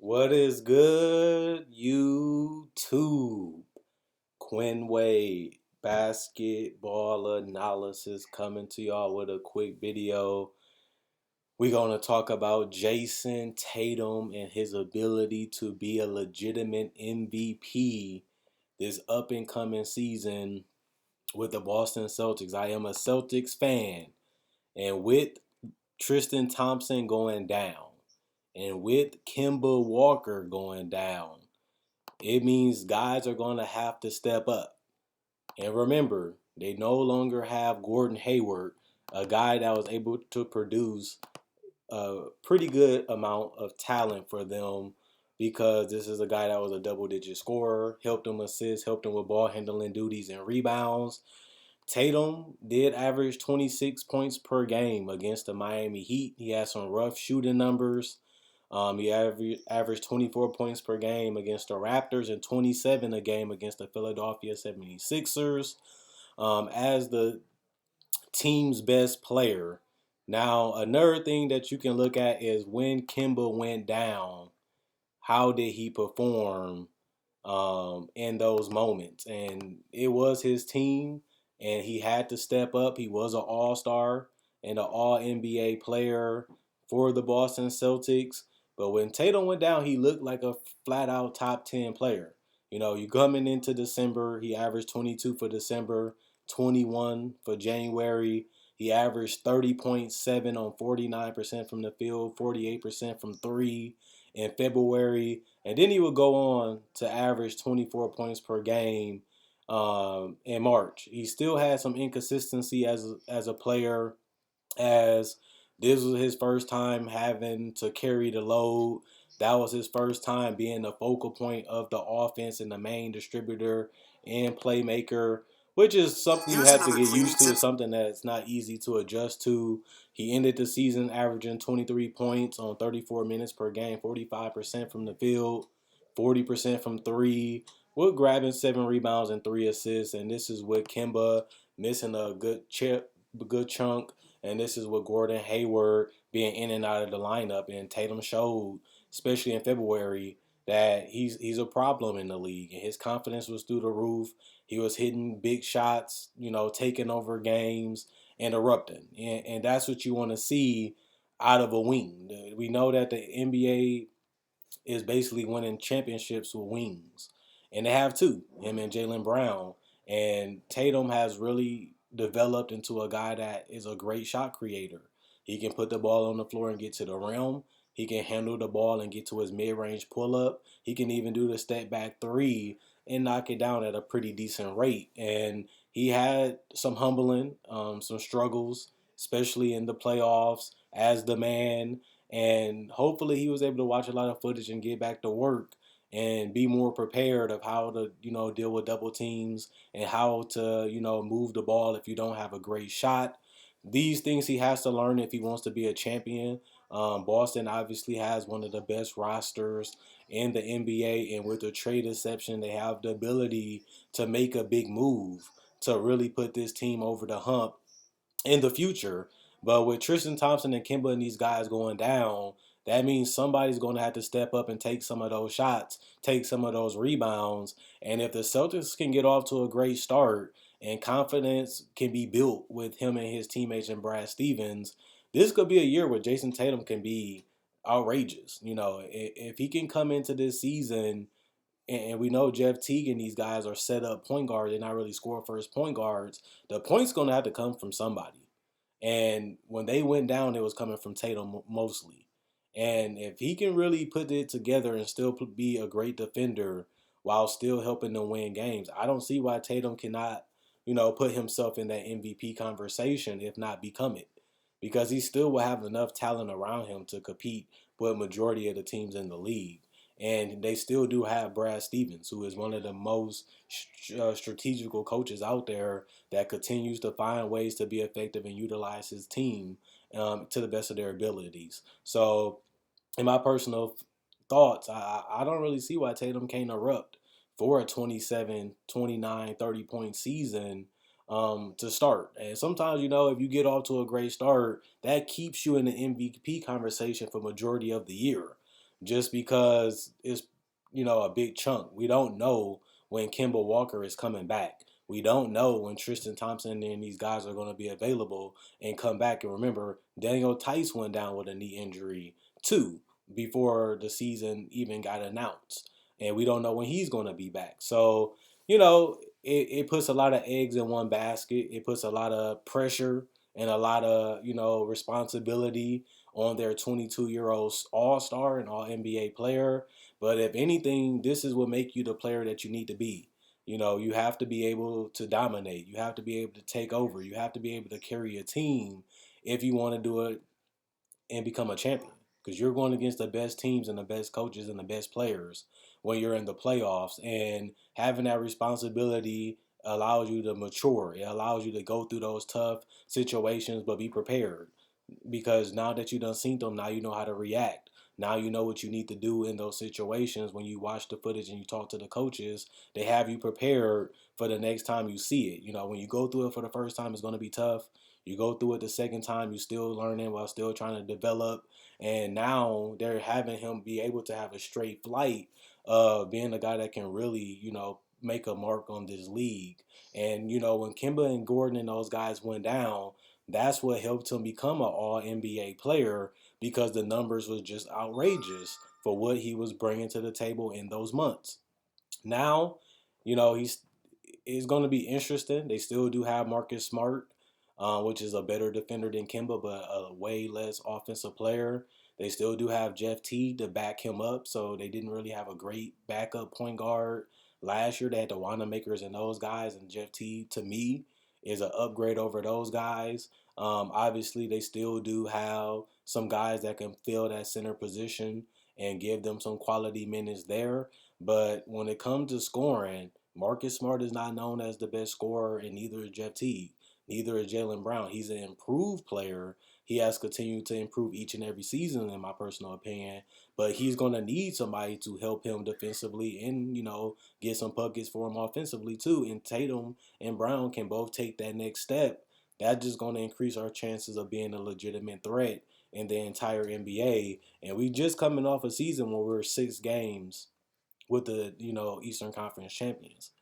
What is good, YouTube? Quinn Wade basketball analysis coming to y'all with a quick video. We're going to talk about Jayson Tatum and his ability to be a legitimate MVP this up and coming season with the Boston Celtics. I am a Celtics fan, and with Tristan Thompson going down, and with Kemba Walker going down, it means guys are going to have to step up. And remember, they no longer have Gordon Hayward, a guy that was able to produce a pretty good amount of talent for them because this is a guy that was a double digit scorer, helped them assist, helped them with ball handling duties and rebounds. Tatum did average 26 points per game against the Miami Heat. He had some rough shooting numbers. He averaged 24 points per game against the Raptors and 27 a game against the Philadelphia 76ers as the team's best player. Now, another thing that you can look at is when Kemba went down, how did he perform in those moments? And it was his team, and he had to step up. He was an all-star and an all-NBA player for the Boston Celtics. But when Tatum went down, he looked like a flat-out top 10 player. You coming into December, he averaged 22 for December, 21 for January. He averaged 30.7 on 49% from the field, 48% from three in February, and then he would go on to average 24 points per game in March. He still had some inconsistency as a player, as this was his first time having to carry the load. That was his first time being the focal point of the offense and the main distributor and playmaker, which is something you have to get used to. It's something that's not easy to adjust to. He ended the season averaging 23 points on 34 minutes per game, 45% from the field, 40% from three, with grabbing 7 rebounds and 3 assists. And this is with Kemba missing a good chunk, and this is with Gordon Hayward being in and out of the lineup. And Tatum showed, especially in February, that he's a problem in the league. And his confidence was through the roof. He was hitting big shots, taking over games and erupting. And that's what you want to see out of a wing. We know that the NBA is basically winning championships with wings. And they have two, him and Jaylen Brown. And Tatum has really developed into a guy that is a great shot creator. He can put the ball on the floor and get to the rim. He can handle the ball and get to his mid-range pull-up. He can even do the step-back three and knock it down at a pretty decent rate. And he had some humbling, some struggles, especially in the playoffs as the man. And hopefully he was able to watch a lot of footage and get back to work and be more prepared of how to, deal with double teams and how to, move the ball if you don't have a great shot. These things he has to learn if he wants to be a champion. Boston obviously has one of the best rosters in the NBA, and with the trade exception, they have the ability to make a big move to really put this team over the hump in the future. But with Tristan Thompson and Kemba and these guys going down, that means somebody's going to have to step up and take some of those shots, take some of those rebounds. And if the Celtics can get off to a great start and confidence can be built with him and his teammates and Brad Stevens, this could be a year where Jayson Tatum can be outrageous. If he can come into this season, and we know Jeff Teague and these guys are set up point guards, they're not really score first point guards, the point's going to have to come from somebody. And when they went down, it was coming from Tatum mostly. And if he can really put it together and still be a great defender while still helping them win games, I don't see why Tatum cannot, put himself in that MVP conversation, if not become it. Because he still will have enough talent around him to compete with majority of the teams in the league. And they still do have Brad Stevens, who is one of the most strategical coaches out there that continues to find ways to be effective and utilize his team to the best of their abilities. So, in my personal thoughts, I don't really see why Tatum can't erupt for a 27, 29, 30-point season to start. And sometimes, if you get off to a great start, that keeps you in the MVP conversation for majority of the year. just because it's a big chunk. We don't know when Kemba Walker is coming back. We don't know when Tristan Thompson and these guys are going to be available and come back. And remember, Daniel Tice went down with a knee injury too before the season even got announced, and we don't know when he's going to be back. So it puts a lot of eggs in one basket. It puts a lot of pressure and a lot of responsibility on their 22-year-old all-star and all NBA player. But if anything, this is what make you the player that you need to be. You have to be able to dominate. You have to be able to take over. You have to be able to carry a team if you want to do it and become a champion. Because you're going against the best teams and the best coaches and the best players when you're in the playoffs. And having that responsibility allows you to mature. It allows you to go through those tough situations, but be prepared, because now that you done seen them, now you know how to react. Now you know what you need to do in those situations. When you watch the footage and you talk to the coaches, they have you prepared for the next time you see it. When you go through it for the first time, it's going to be tough. You go through it the second time, you're still learning while still trying to develop. And now they're having him be able to have a straight flight of being a guy that can really, make a mark on this league. And, when Kimba and Gordon and those guys went down, that's what helped him become an all NBA player, because the numbers was just outrageous for what he was bringing to the table in those months. Now, he's it's going to be interesting. They still do have Marcus Smart, which is a better defender than Kimba, but a way less offensive player. They still do have Jeff T to back him up, so they didn't really have a great backup point guard. Last year, they had the Wanamaker's and those guys, and Jeff T, to me, is an upgrade over those guys. Obviously, they still do have some guys that can fill that center position and give them some quality minutes there. But when it comes to scoring, Marcus Smart is not known as the best scorer, and neither is Jeff Teague. Neither is Jaylen Brown. He's an improved player. He has continued to improve each and every season, in my personal opinion. But he's going to need somebody to help him defensively and, get some buckets for him offensively, too. And Tatum and Brown can both take that next step. That's just going to increase our chances of being a legitimate threat in the entire NBA. And we just coming off a season where we're 6 games with the Eastern Conference champions,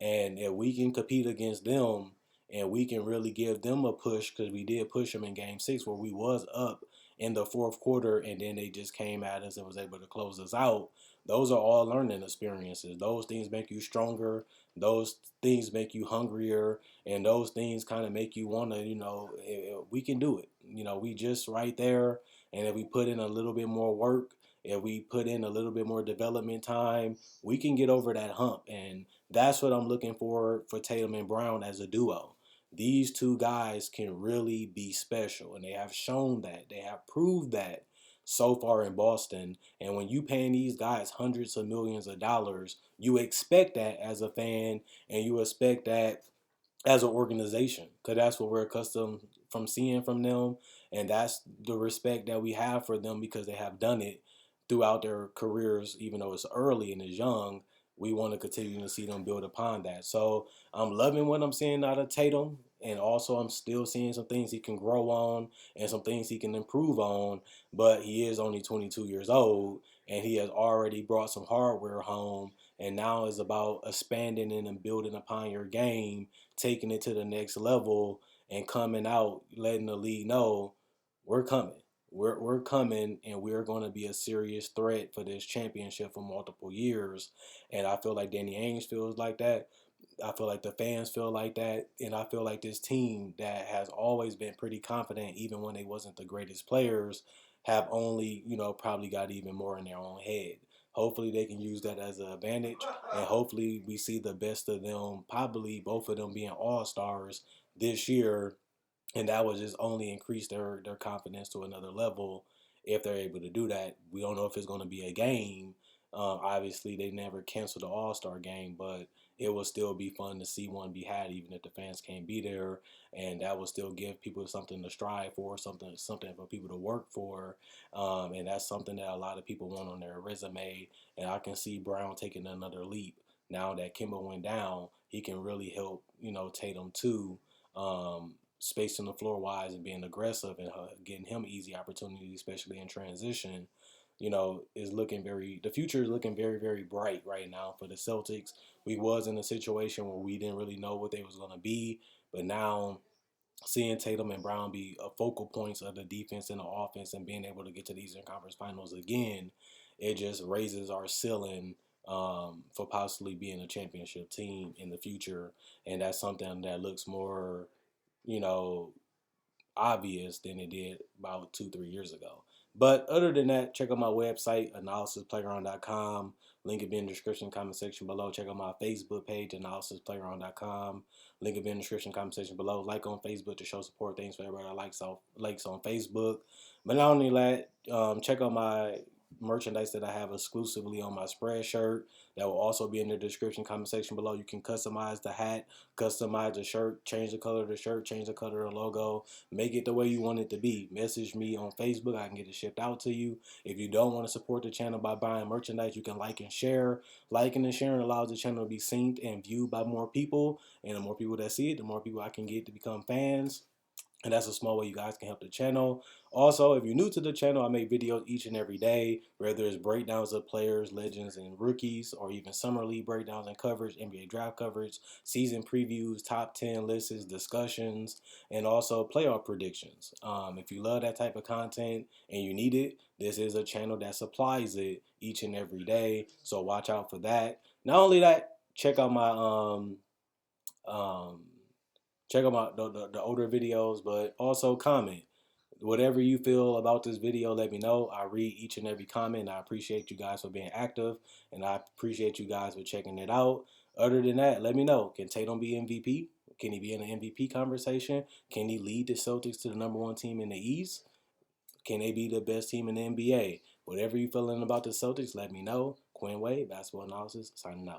and if we can compete against them and we can really give them a push, because we did push them in Game 6 where we was up in the fourth quarter and then they just came at us and was able to close us out. Those are all learning experiences. Those things make you stronger. Those things make you hungrier, and those things kind of make you want to, we can do it. We just right there, and if we put in a little bit more work, if we put in a little bit more development time, we can get over that hump. And that's what I'm looking for Tatum and Brown as a duo. These two guys can really be special, and they have shown that. They have proved that so far in Boston. And when you paying these guys hundreds of millions of dollars, you expect that as a fan, and you expect that as an organization, because that's what we're accustomed from seeing from them, and that's the respect that we have for them because they have done it throughout their careers. Even though it's early and it's young, we want to continue to see them build upon that. So I'm loving what I'm seeing out of Tatum, and also I'm still seeing some things he can grow on and some things he can improve on. But he is only 22 years old, and he has already brought some hardware home, and now it's about expanding and building upon your game, taking it to the next level, and coming out, letting the league know we're coming. We're coming, and we're going to be a serious threat for this championship for multiple years. And I feel like Danny Ainge feels like that. I feel like the fans feel like that, and I feel like this team that has always been pretty confident, even when they wasn't the greatest players, have only probably got even more in their own head. Hopefully they can use that as an advantage, and hopefully we see the best of them, probably both of them being all stars this year, and that would just only increase their confidence to another level if they're able to do that. We don't know if it's going to be a game. Obviously, they never canceled the All Star game, but it will still be fun to see one be had, even if the fans can't be there, and that will still give people something to strive for, something for people to work for, and that's something that a lot of people want on their resume. And I can see Brown taking another leap now that Kemba went down. He can really help Tatum too. Spacing the floor wise and being aggressive, and getting him easy opportunities, especially in transition. is looking the future is looking very, very bright right now for the Celtics. We was in a situation where we didn't really know what they was going to be, but now seeing Tatum and Brown be a focal points of the defense and the offense and being able to get to the Eastern Conference Finals again, it just raises our ceiling for possibly being a championship team in the future. And that's something that looks more, you know, obvious than it did about 2, 3 years ago. But other than that, check out my website, analysisplayground.com. Link will be in the description comment section below. Check out my Facebook page, analysisplayground.com. Link will be in the description comment section below. Like on Facebook to show support. Thanks for everybody that likes on Facebook. But not only that, check out my merchandise that I have exclusively on my spread shirt. That will also be in the description comment section below. You can customize the hat, customize the shirt, change the color of the shirt, change the color of the logo. Make it the way you want it to be. Message me on Facebook. I can get it shipped out to you. If you don't want to support the channel by buying merchandise, you can like and share. Liking and sharing allows the channel to be seen and viewed by more people. And the more people that see it, the more people I can get to become fans. And that's a small way you guys can help the channel. Also, if you're new to the channel, I make videos each and every day, whether it's breakdowns of players, legends, and rookies, or even summer league breakdowns and coverage, NBA draft coverage, season previews, top 10 lists, discussions, and also playoff predictions. If you love that type of content and you need it, this is a channel that supplies it each and every day. So watch out for that. Not only that, check out my um, check out the older videos, but also comment. Whatever you feel about this video, let me know. I read each and every comment. I appreciate you guys for being active, and I appreciate you guys for checking it out. Other than that, let me know. Can Tatum be MVP? Can he be in an MVP conversation? Can he lead the Celtics to the #1 team in the East? Can they be the best team in the NBA? Whatever you feeling about the Celtics, let me know. Quinn Wade, Basketball Analysis, signing out.